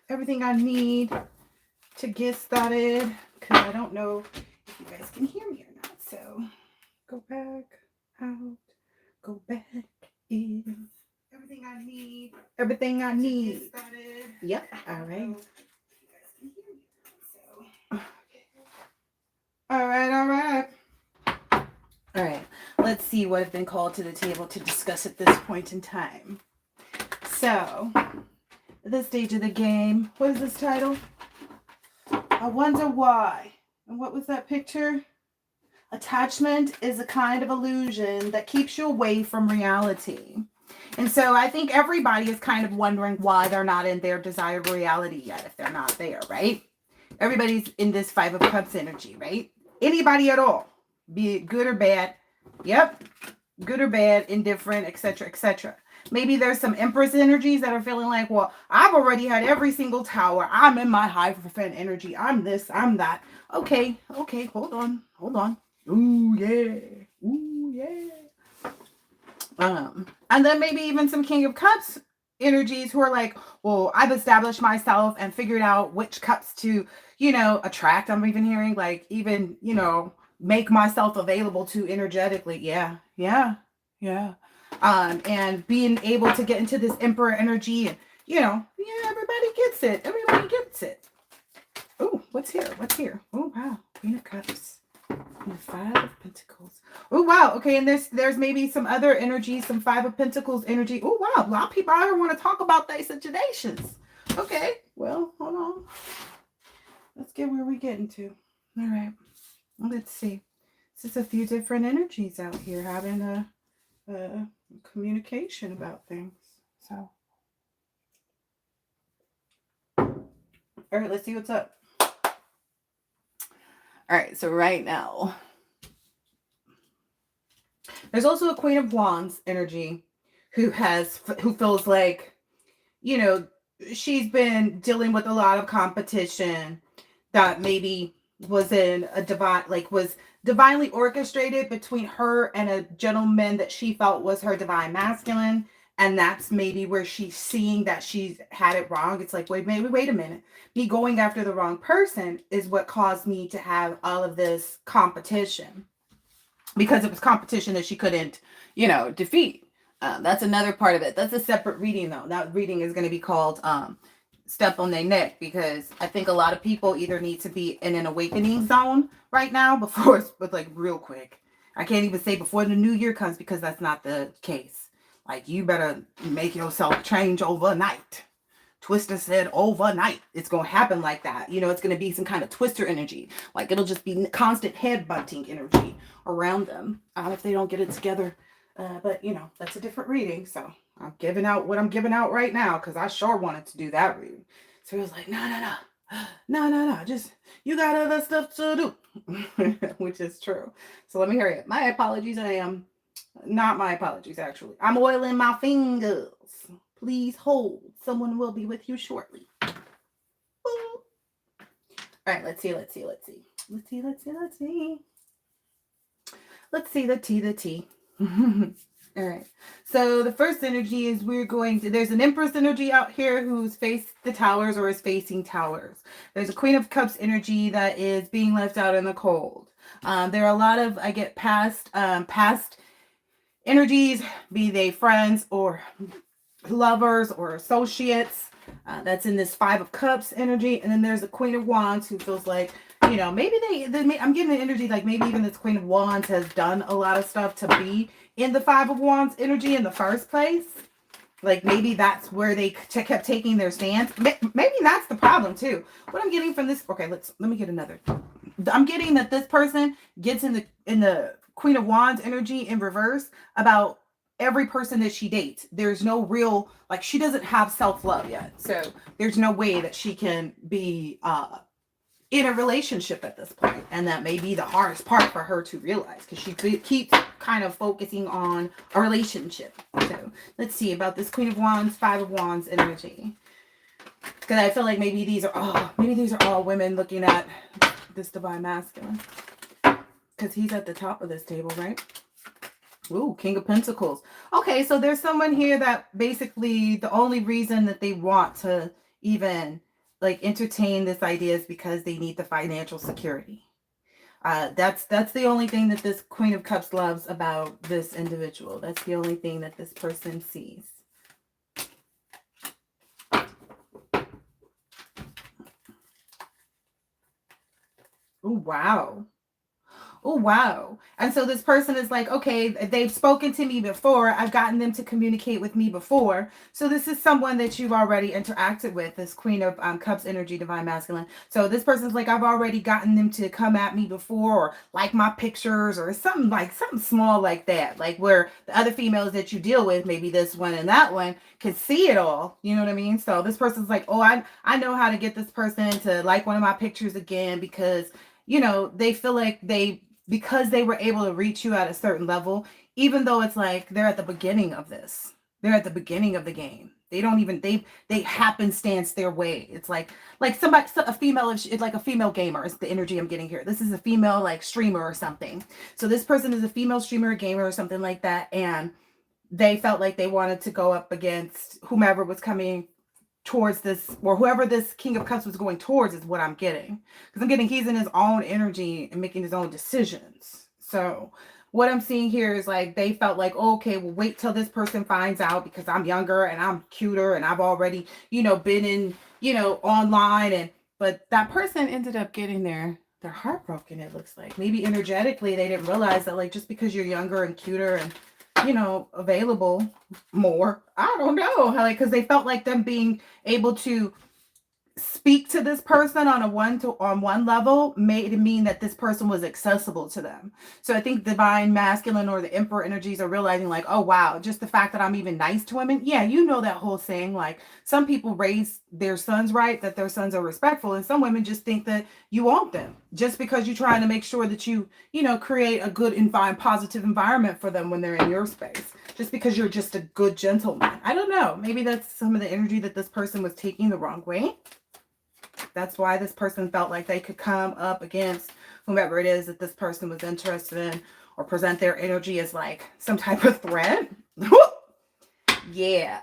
everything I need to get started because I don't know if you guys can hear me or not. So go back, out, go back in. Everything I need. Everything I need. Yep. All right. All right. All right. All right. Let's see what has been called to the table to discuss at this point in time. So, at this stage of the game, what is this title? I wonder why. And what was that picture? Attachment is a kind of illusion that keeps you away from reality. And so I think everybody is kind of wondering why they're not in their desired reality yet if they're not there, right? Everybody's in this Five of Cups energy, right? Anybody at all, be it good or bad. Yep, good or bad, indifferent, etc., etc. Maybe there's some Empress energies that are feeling like, well, I've already had every single tower. I'm in my Hierophant energy. I'm this, I'm that. Okay, hold on. Ooh, yeah. Ooh, yeah. And then maybe even some King of Cups energies who are like, well, I've established myself and figured out which cups to, attract. I'm even hearing like even, make myself available to energetically. Yeah, yeah, yeah. And being able to get into this Emperor energy and, yeah, everybody gets it. Everybody gets it. Oh, what's here? What's here? Oh, wow. Queen of Cups. And the Five of Pentacles. Oh, wow. Okay, and there's maybe some other energy, some Five of Pentacles energy. Oh, wow. A lot of people out here want to talk about their situations. Okay, well, hold on. Let's get where we're getting to. All right. Let's see. This is a few different energies out here having a communication about things. So, all right, let's see what's up. All right, so right now, there's also a Queen of Wands energy who feels like, she's been dealing with a lot of competition that maybe was in a was divinely orchestrated between her and a gentleman that she felt was her divine masculine. And that's maybe where she's seeing that she's had it wrong. It's like, wait a minute. Me going after the wrong person is what caused me to have all of this competition, because it was competition that she couldn't, defeat. That's another part of it. That's a separate reading, though. That reading is going to be called Step on Their Neck, because I think a lot of people either need to be in an awakening zone right now before it's like real quick. I can't even say before the new year comes, because that's not the case. Like, you better make yourself change overnight. Twister said overnight. It's going to happen like that. It's going to be some kind of Twister energy. Like, it'll just be constant head butting energy around them if they don't get it together. But, that's a different reading. So I'm giving out what I'm giving out right now, because I sure wanted to do that reading. So he was like, no. Just, you got other stuff to do, which is true. So let me hear it. My apologies. Not my apologies, actually. I'm oiling my fingers. Please hold. Someone will be with you shortly. All right, let's see. Let's see the tea. All right. So the first energy is there's an Empress energy out here who's faced the towers or is facing towers. There's a Queen of Cups energy that is being left out in the cold. There are a lot of, I get past energies, be they friends or lovers or associates. That's in this Five of Cups energy. And then there's a Queen of Wands who feels like, maybe I'm getting the energy like maybe even this Queen of Wands has done a lot of stuff to be in the Five of Wands energy in the first place. Like, maybe that's where they kept taking their stance. Maybe that's the problem too. What I'm getting from this, okay, let me get another. I'm getting that this person gets in the Queen of Wands energy in reverse about every person that she dates. There's no real, like, she doesn't have self-love yet. So there's no way that she can be in a relationship at this point. And that may be the hardest part for her to realize, because she keeps kind of focusing on a relationship. So let's see about this Queen of Wands, Five of Wands energy. Because I feel like maybe these are all women looking at this divine masculine. Because he's at the top of this table, right? Ooh, King of Pentacles. Okay, so there's someone here that basically the only reason that they want to even like entertain this idea is because they need the financial security. That's the only thing that this Queen of Cups loves about this individual. That's the only thing that this person sees. Oh, wow. Oh, wow. And so this person is like, okay, they've spoken to me before. I've gotten them to communicate with me before. So this is someone that you've already interacted with, this Queen of Cups energy, divine masculine. So this person's like, I've already gotten them to come at me before, or like my pictures, or something small like that. Like where the other females that you deal with, maybe this one and that one, can see it all. You know what I mean? So this person's like, oh, I know how to get this person to like one of my pictures again, because they feel like because they were able to reach you at a certain level, even though it's like they're at the beginning of this. They're at the beginning of the game. They don't even they happenstance their way. It's like somebody, a female, it's like a female gamer is the energy I'm getting here. This is a female like streamer or something. So this person is a female streamer or gamer or something like that, and they felt like they wanted to go up against whomever was coming towards this, or whoever this King of Cups was going towards, is what I'm getting. Because I'm getting he's in his own energy and making his own decisions. So what I'm seeing here is like they felt like, oh, okay, well, wait till this person finds out because I'm younger and I'm cuter and I've already, been in, online. But that person ended up getting their heartbroken, it looks like. Maybe energetically they didn't realize that, like, just because you're younger and cuter and available more, I don't know, like, because they felt like them being able to speak to this person on one level made it mean that this person was accessible to them. So I think divine masculine or the emperor energies are realizing like, oh wow, just the fact that I'm even nice to women. Yeah, that whole saying, like, some people raise their sons right, that their sons are respectful, and some women just think that you want them just because you're trying to make sure that you create a good positive environment for them when they're in your space, just because you're just a good gentleman. I don't know, maybe that's some of the energy that this person was taking the wrong way. That's why this person felt like they could come up against whomever it is that this person was interested in, or present their energy as like some type of threat. Yeah.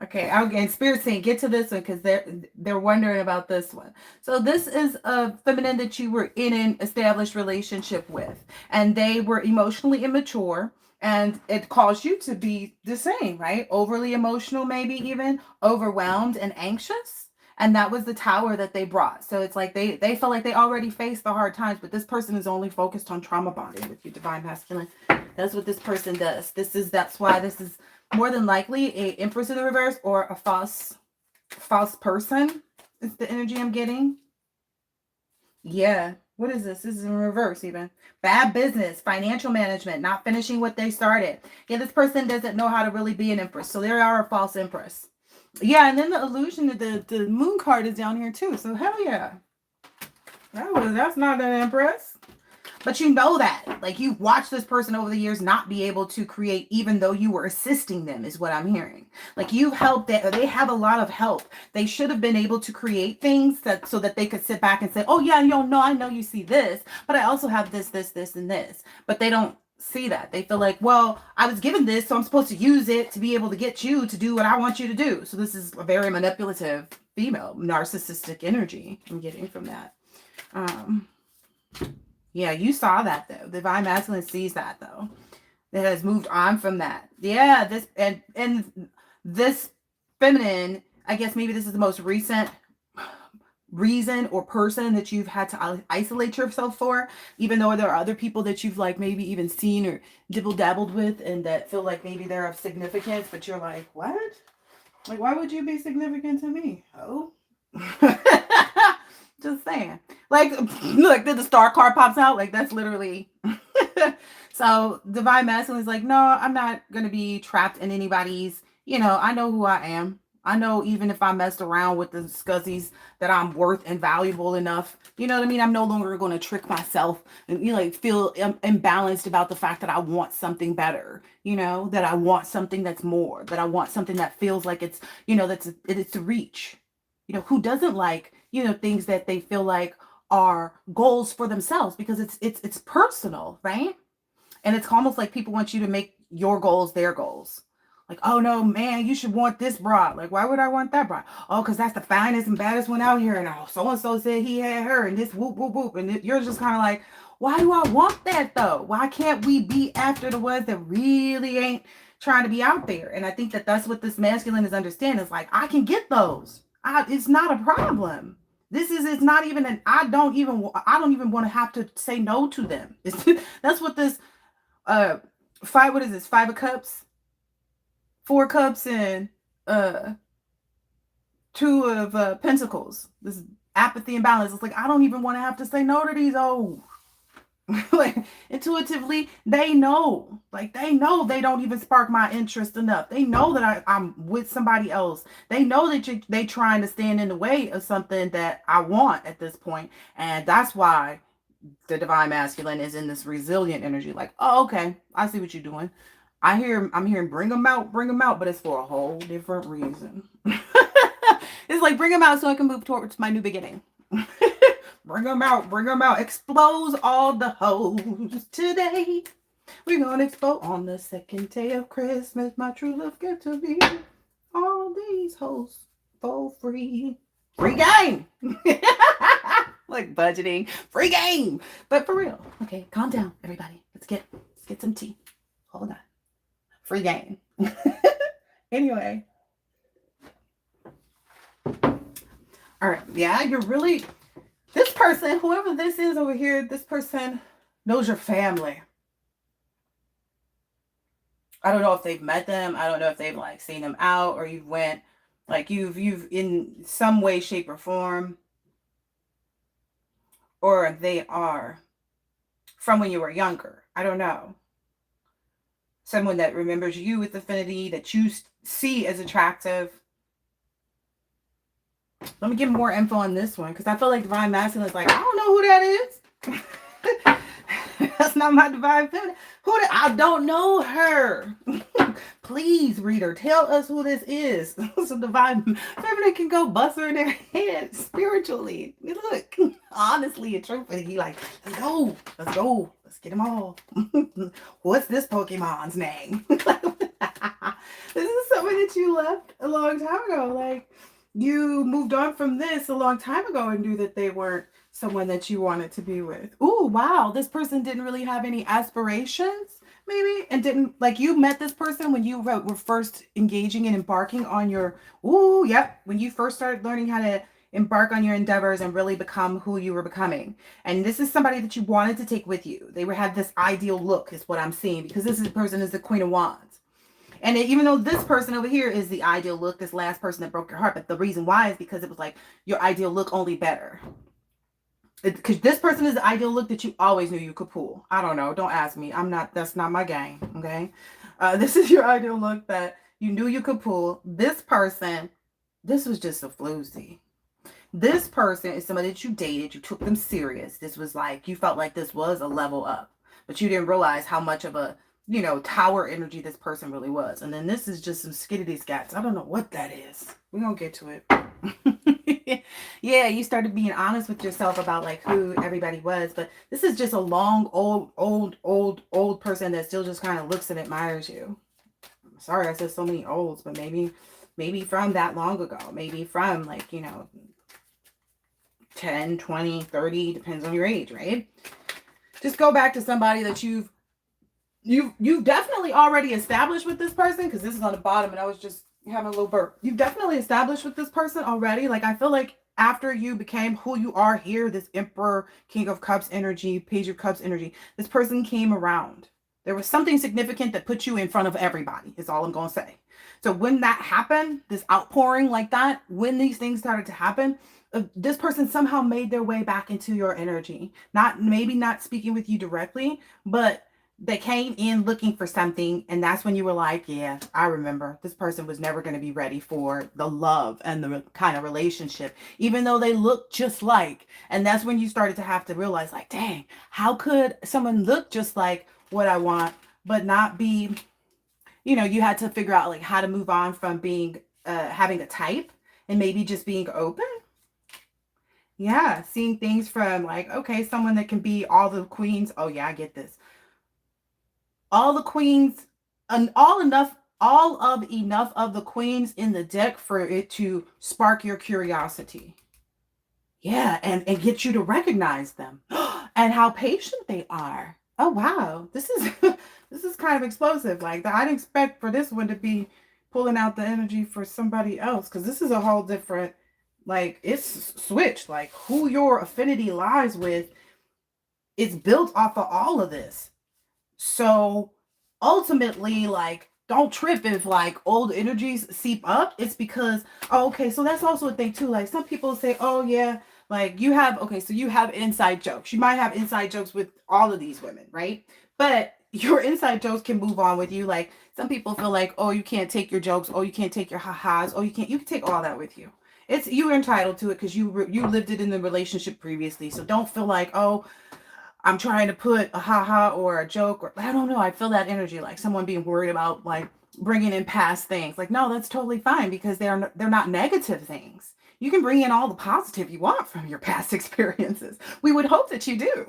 Okay, again, Spirit saying get to this one because they're wondering about this one. So this is a feminine that you were in an established relationship with, and they were emotionally immature. And it caused you to be the same, right? Overly emotional, maybe even overwhelmed and anxious. And that was the tower that they brought. So it's like they felt like they already faced the hard times, but this person is only focused on trauma bonding with you, divine masculine. That's what this person does. That's why this is more than likely a Empress in the reverse or a false person. It's the energy I'm getting. Yeah. What is this? This is in reverse even. Bad business, financial management, not finishing what they started. Yeah, this person doesn't know how to really be an empress. So they are a false empress. Yeah, and then the illusion of the moon card is down here too. So hell yeah. That's not an empress. But that. Like, you've watched this person over the years not be able to create, even though you were assisting them, is what I'm hearing. Like, you've helped that. They have a lot of help. They should have been able to create things so that they could sit back and say, oh yeah, I know you see this, but I also have this, and this. But they don't see that. They feel like, well, I was given this, so I'm supposed to use it to be able to get you to do what I want you to do. So this is a very manipulative female, narcissistic energy I'm getting from that. Yeah, you saw that though. Divine masculine sees that though. It has moved on from that. Yeah, this and this feminine, I guess maybe this is the most recent reason or person that you've had to isolate yourself for, even though there are other people that you've like maybe even seen or dibble dabbled with and that feel like maybe they're of significance, but you're like, what? Like, why would you be significant to me? Oh. Just saying. Like, look, then the star card pops out. Like, that's literally. So divine masculine is like, no, I'm not going to be trapped in anybody's, I know who I am. I know even if I messed around with the scuzzies that I'm worth and valuable enough. You know what I mean? I'm no longer going to trick myself and feel imbalanced about the fact that I want something better, that I want something that's more, that I want something that feels like it's, it's a reach. Who doesn't like, things that they feel like are goals for themselves, because it's personal, right? And it's almost like people want you to make your goals their goals. Like, oh no, man, you should want this broad. Like, why would I want that broad? Oh, because that's the finest and baddest one out here. And oh, so and so said he had her, and this whoop whoop whoop. And you're just kind of like, why do I want that though? Why can't we be after the ones that really ain't trying to be out there? And I think that that's what this masculine is understanding. It's like, I can get those. It's not a problem. It's not even an, I don't even want to have to say no to them. That's what this, what is this? 5 of Cups, 4 cups, and, 2 of Pentacles. This apathy and balance. It's like, I don't even want to have to say no to these. Oh, like intuitively, they know. Like they know they don't even spark my interest enough. They know that I'm with somebody else. They know that they trying to stand in the way of something that I want at this point. And that's why the divine masculine is in this resilient energy. Like, oh, okay, I see what you're doing. I'm hearing bring them out, but it's for a whole different reason. It's like bring them out so I can move towards my new beginning. Bring them out. Expose all the hoes today. We're gonna expose on the second day of Christmas. My true love get to be all these hoes for free. Free game. Like budgeting. Free game. But for real. Okay, calm down, everybody. Let's get some tea. Hold on. Free game. Anyway. All right. Yeah, you're really... This person, whoever this is over here, this person knows your family. I don't know if they've met them. I don't know if they've like seen them out, or you've in some way, shape, or form, or they are from when you were younger. I don't know. Someone that remembers you with affinity, that you see as attractive. Let me get more info on this one, because I feel like divine masculine is like, I don't know who that is. That's not my divine feminine. I don't know her. Please, reader, tell us who this is. So divine feminine can go bust her in their head spiritually. Look, honestly and truthfully, like, let's go. Let's get them all. What's this Pokemon's name? This is somebody that you left a long time ago. Like, you moved on from this a long time ago and knew that they weren't someone that you wanted to be with. Ooh, wow. This person didn't really have any aspirations, maybe, and didn't, like, you met this person when you were first engaging and embarking on your, when you first started learning how to embark on your endeavors and really become who you were becoming. And this is somebody that you wanted to take with you. They had this ideal look, is what I'm seeing, because this person is the Queen of Wands. And even though this person over here is the ideal look, this last person that broke your heart, but the reason why is because it was like your ideal look, only better. Because this person is the ideal look that you always knew you could pull. I don't know. Don't ask me. That's not my game. Okay. This is your ideal look that you knew you could pull. This person, this was just a floozy. This person is somebody that you dated. You took them serious. This was like, you felt like this was a level up, but you didn't realize how much of a, tower energy this person really was. And then this is just some skiddity scats. I don't know what that is. We're going to get to it. Yeah, you started being honest with yourself about like who everybody was. But this is just a long, old person that still just kind of looks and admires you. Sorry, I said so many olds, but maybe from that long ago. Maybe from like, 10, 20, 30, depends on your age, right? Just go back to somebody that you've definitely already established with this person, because this is on the bottom and I was just having a little burp. You've definitely established with this person already. Like, I feel like after you became who you are here, this Emperor, King of Cups energy, Page of Cups energy, this person came around. There was something significant that put you in front of everybody, is all I'm going to say. So when that happened, this outpouring like that, when these things started to happen, this person somehow made their way back into your energy. Maybe not speaking with you directly, but they came in looking for something, and that's when you were like, yeah, I remember. This person was never going to be ready for the love and the kind of relationship, even though they look just like. And that's when you started to have to realize, like, dang, how could someone look just like what I want, but not be, you had to figure out like how to move on from being, having a type, and maybe just being open. Yeah, seeing things from like, okay, someone that can be all the queens. Oh yeah, I get this. All the queens, and all all of enough of the queens in the deck for it to spark your curiosity. Yeah, and get you to recognize them and how patient they are. Oh wow, this is this is kind of explosive. Like I didn't expect for this one to be pulling out the energy for somebody else, because this is a whole different, like, it's switched. Like who your affinity lies with, it's built off of all of this. So ultimately, like, don't trip if like old energies seep up. It's because, oh, okay, so that's also a thing too. Like some people say, oh yeah, like you have, okay, so you have inside jokes. You might have inside jokes with all of these women, right? But your inside jokes can move on with you. Like some people feel like, oh, you can't take your jokes, oh, you can't take your ha-has, oh, you can take all that with you. It's, you're entitled to it because you lived it in the relationship previously. So don't feel like, oh, I'm trying to put a haha or a joke, or I don't know. I feel that energy, like someone being worried about like bringing in past things. Like, no, that's totally fine, because they're not negative things. You can bring in all the positive you want from your past experiences. We would hope that you do.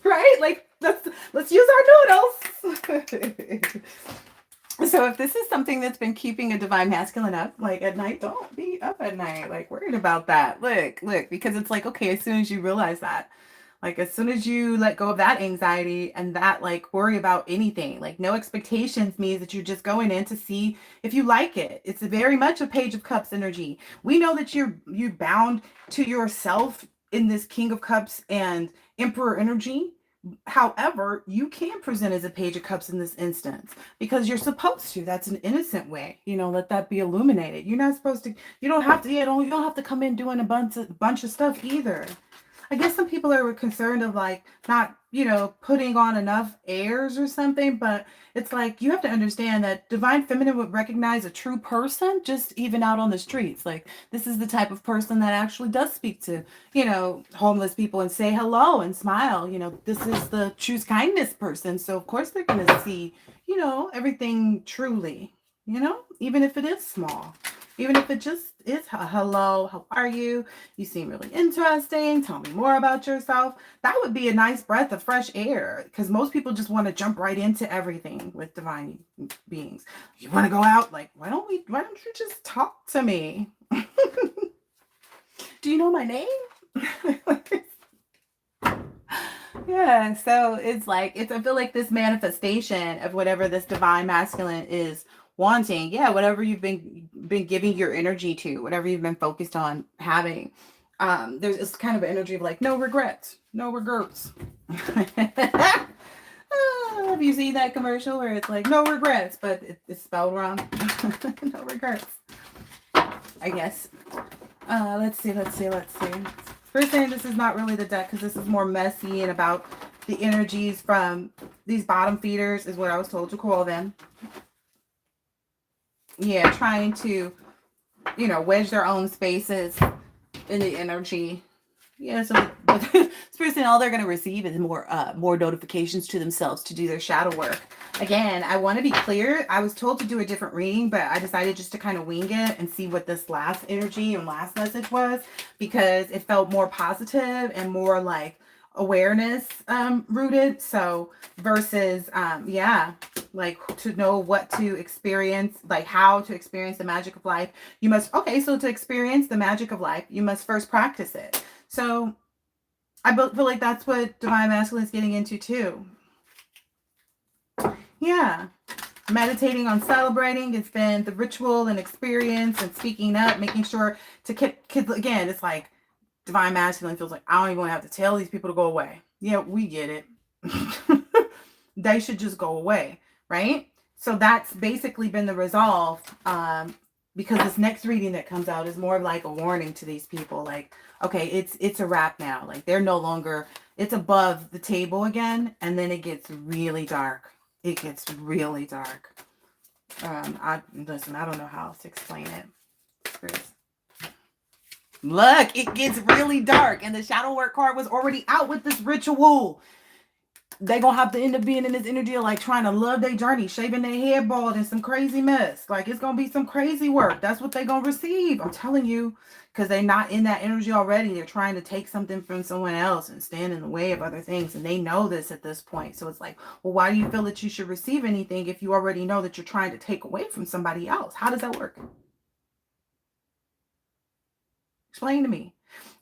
Right? Like, let's use our noodles. So if this is something that's been keeping a divine masculine up, like at night, don't be up at night, like worried about that. Look, because it's like, okay, as soon as you realize that, like as soon as you let go of that anxiety and that like worry about anything, like no expectations means that you're just going in to see if you like it. It's very much a Page of Cups energy. We know that you're bound to yourself in this King of Cups and Emperor energy. However, you can present as a Page of Cups in this instance because you're supposed to. That's an innocent way, let that be illuminated. You're not supposed to, you don't have to, you don't have to come in doing a bunch of stuff either. I guess some people are concerned of like not, putting on enough airs or something, but it's like you have to understand that divine feminine would recognize a true person just even out on the streets. Like this is the type of person that actually does speak to, homeless people and say hello and smile. This is the choose kindness person. So of course they're going to see, everything truly, even if it is small. Even if it just is a hello, how are you? You seem really interesting. Tell me more about yourself. That would be a nice breath of fresh air, because most people just want to jump right into everything with divine beings. You want to go out? Like, why don't you just talk to me? Do you know my name? Yeah, so it's like, I feel like this manifestation of whatever this divine masculine is wanting, whatever you've been giving your energy to, whatever you've been focused on having, there's this kind of energy of like no regrets. Have you seen that commercial where it's like no regrets, but it's spelled wrong? No regrets, I guess. Let's see. First thing, this is not really the deck because this is more messy and about the energies from these bottom feeders is what I was told to call them. Yeah, trying to, wedge their own spaces in the energy. Yeah, so this person, all they're going to receive is more notifications to themselves to do their shadow work. Again, I want to be clear. I was told to do a different reading, but I decided just to kind of wing it and see what this last energy and last message was, because it felt more positive and more like awareness rooted. So versus like to know what to experience, like how to experience the magic of life, you must, so to experience the magic of life, you must first practice it. So I feel like that's what divine masculine is getting into too. Yeah, meditating on celebrating. It's been the ritual and experience and speaking up, making sure to kids again. It's like divine masculine feels like I don't even have to tell these people to go away. Yeah, we get it. They should just go away, right? So that's basically been the resolve, because this next reading that comes out is more like a warning to these people. Like, okay, it's a wrap now. Like they're no longer, it's above the table again, and then it gets really dark. It gets really dark. I don't know how else to explain it. Look, it gets really dark, and the shadow work card was already out with this ritual. they gonna have to end up being in this energy of like trying to love their journey, shaving their head bald and some crazy mess. Like it's gonna be some crazy work. That's what they gonna receive. I'm telling you, because they're not in that energy already. They're trying to take something from someone else and stand in the way of other things. And they know this at this point. So it's like, well, why do you feel that you should receive anything if you already know that you're trying to take away from somebody else? How does that work? Explain to me.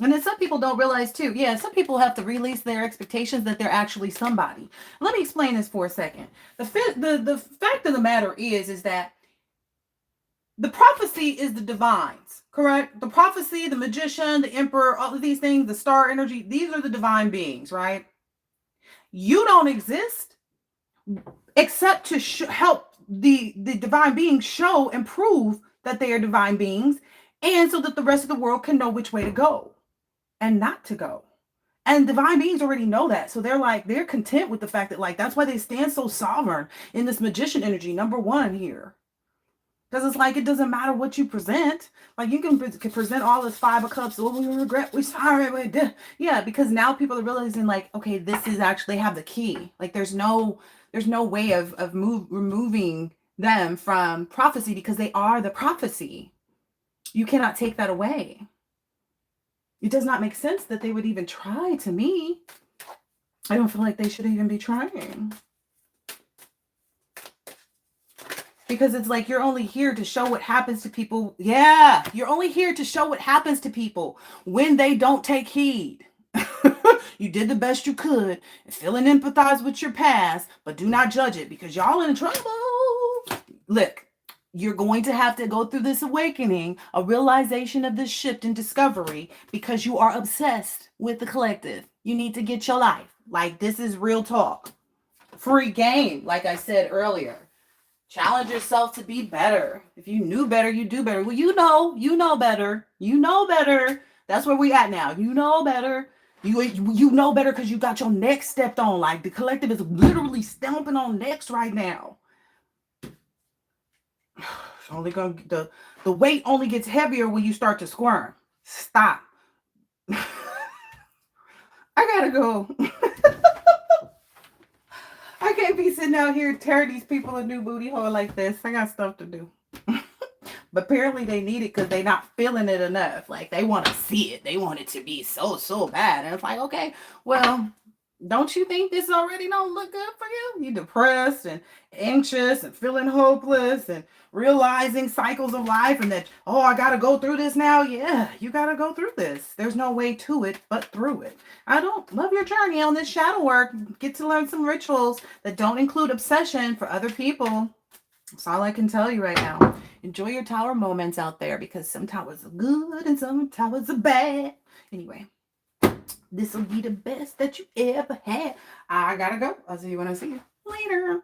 And then some people don't realize too. Yeah, some people have to release their expectations that they're actually somebody. Let me explain this for a second. The fact of the matter is that the prophecy is the divines, correct? The prophecy, the magician, the emperor, all of these things, the star energy, these are the divine beings, right? You don't exist except to help the divine beings show and prove that they are divine beings, and so that the rest of the world can know which way to go and not to go. And divine beings already know that. So they're content with the fact that like, that's why they stand so sovereign in this magician energy, number one here. Because it's like, it doesn't matter what you present. Like you can present all this 5 of cups. Oh, we regret, we sorry. Yeah, because now people are realizing like, okay, this is actually have the key. Like there's no way of removing them from prophecy because they are the prophecy. You cannot take that away. It does not make sense that they would even try to me. I don't feel like they should even be trying. Because it's like, you're only here to show what happens to people. Yeah, you're only here to show what happens to people when they don't take heed. You did the best you could, feel and empathize with your past, but do not judge it because y'all in trouble. Look, you're going to have to go through this awakening, a realization of this shift and discovery, because you are obsessed with the collective. You need to get your life. Like, this is real talk. Free game, like I said earlier. Challenge yourself to be better. If you knew better, you do better. Well, you know better. You know better. That's where we at now. You know better. You know better because you got your neck stepped on. Like the collective is literally stomping on necks right now. It's only gonna the weight only gets heavier when you start to squirm. Stop. I gotta go. I can't be sitting out here tearing these people a new booty hole like this. I got stuff to do. But apparently they need it because they're not feeling it enough. Like they want to see it. They want it to be so bad. And it's like, okay, well, don't you think this already don't look good for you? You're depressed and anxious and feeling hopeless and realizing cycles of life and that, oh, I got to go through this now. Yeah, you got to go through this. There's no way to it but through it. I don't love your journey on this shadow work. Get to learn some rituals that don't include obsession for other people. That's all I can tell you right now. Enjoy your tower moments out there because some towers are good and some towers are bad. Anyway, this will be the best that you ever had. I gotta go. I'll see you when I see you later.